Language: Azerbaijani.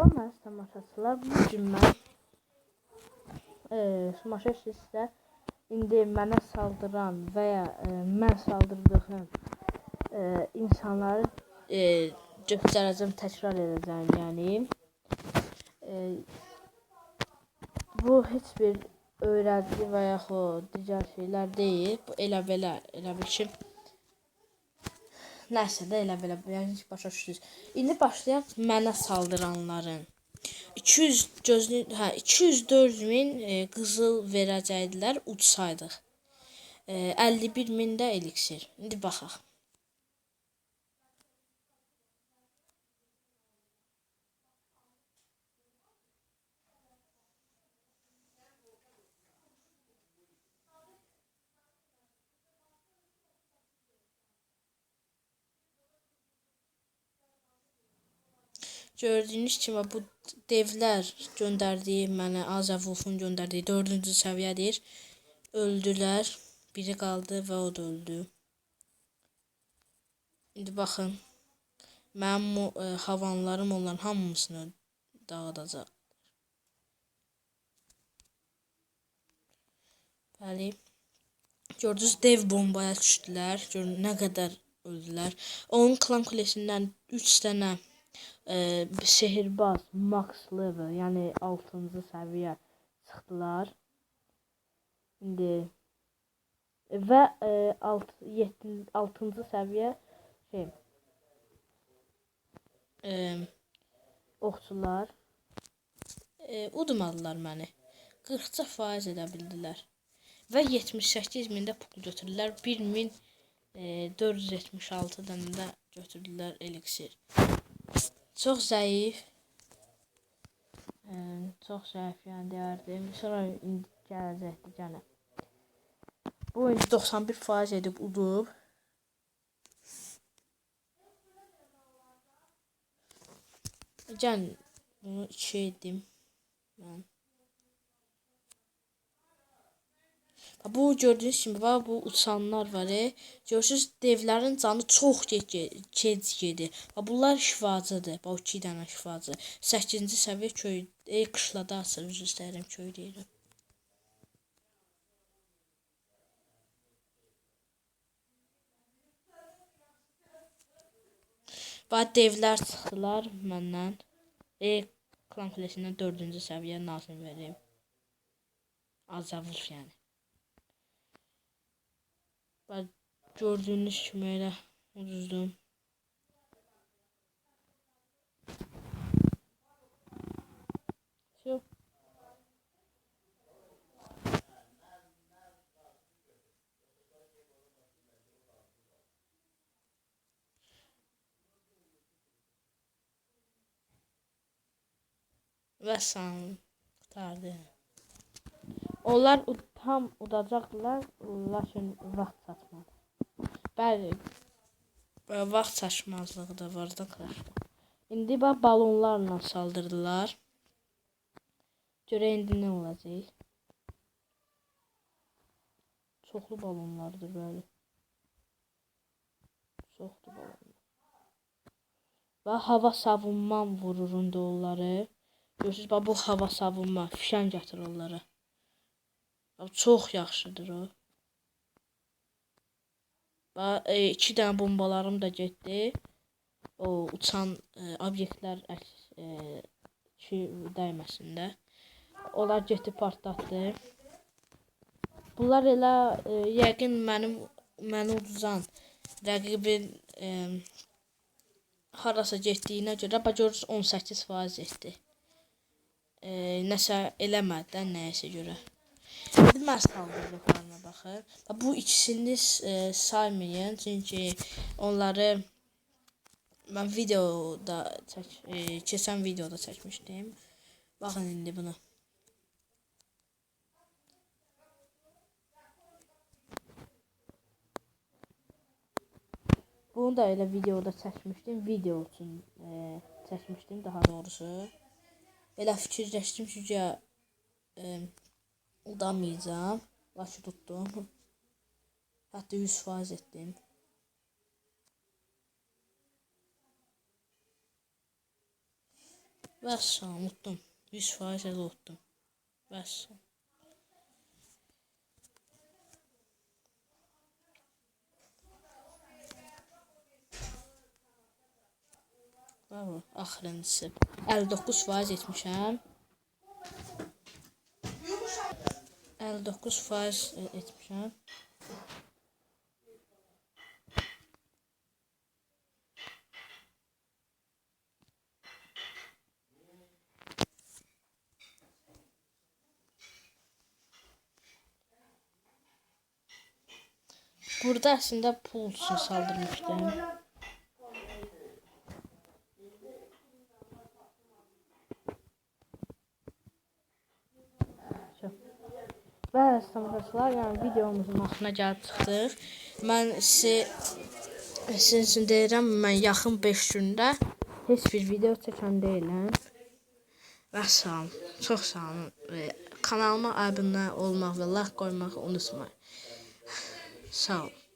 Salam əziz tamaşaçılar. Bu gün mən sizə indi mənə saldıran və ya mən saldırdığım insanları göstərəcəm, təkrar edəcəm. Yəni bu heç bir öyrədici və yaxud digər şeylər deyil. Bu elə bir ki, nəsə də elə belə. Yəni başa düşdünüz. İndi başlayaq mənə saldıranların. 204.000 qızıl verəcəkdilər udsaydıq. 51.000 də eliksir. İndi baxaq. Gördüyünüz kimi bu devlər göndərdiyi mənə Azavulfun göndərdiyi 4-cü səviyyədir. Öldülər. Biri qaldı və o da öldü. İndi baxın. Mənim havanlarım onların hamısını dağıdacaq. Bəli. Gördünüz, dev bombaya düşdülər. Görün nə qədər öldülər. Onun klan kulesindən 3 dənə sehirbaz max level, yəni 6-cı səviyyə çıxdılar. İndi və 6-cı səviyyə oxçular udmadılar məni. 40% edə bildilər. Və 78.000 də pul götürdülər. 1.476 dənə də götürdülər eliksir. Çox zəif. Çox zəif yəni deyərdim. Sonra indi gələcəkdir gənə. Bu indi 91% edib udub. Gən bunu 2 etdim mən. Bu gördüyünüz kimi bu uçanlar var. Görürsünüz, devlərin canı çox gec gedir. Bunlar şifacıdır. Bu 2 dənə şifacı. 8-ci səviyyə köy. Qışlada açır, üzr istəyirəm, köy deyirəm. Devlər çıxdılar məndən. Klan kulesindən 4-cü səviyyə nazim vereyim. Azavulf yəni. Gördüyünüz kimi elə uduzdum. Və sanırım qurtardı. Onlar tam udacaqdılar, lakin vaxt çatmadı. Bəli, vaxt çatmazlığı da var da Clash-da. İndi balonlarla saldırdılar. Görək indi nə olacaq. Çoxlu balonlardır bəli. Çoxlu balonlar. Və hava savunmam vurur indi onları. Görürsünüz, bu hava savunma, fişən gətir onlara. Çox yaxşıdır o. 2 dənə bombalarım da getdi. O uçan obyektlər dəyməsin də. Onlar getdi partlatdı. Bunlar elə yəqin məni uduzan rəqibin harasa getdiyinə görə görürsünüz 18% etdi. Nəsə eləmədi də nəyəsə görə. İndi mən saldırdıqlarına baxın. Bu ikisini saymayın, çünki onları mən keçən videoda çəkmişdim. Baxın indi bunu. Bunu da elə videoda çəkmişdim, video üçün çəkmişdim daha doğrusu. Elə fikirləşdim ki, udamayacağım. Lakin tuttum. Hətta 100% etdim. Vəssalam, unutdum. 100% elə unutdum. Vəssalam. Bravo, axırıncısı. 59% etmişəm. 59% etmişəm. Burada əslində pul üçün saldırmışdım. Və arkadaşlar, yəni videomuzun axırına gəlib çıxdıq. Mən sizin üçün deyirəm, mən yaxın 5 gündə heç bir video çəkən deyiləm. Və sağ olun, çox sağ olun. Kanalıma abunə olmaq və like qoymağı unutmayın. Sağ olun.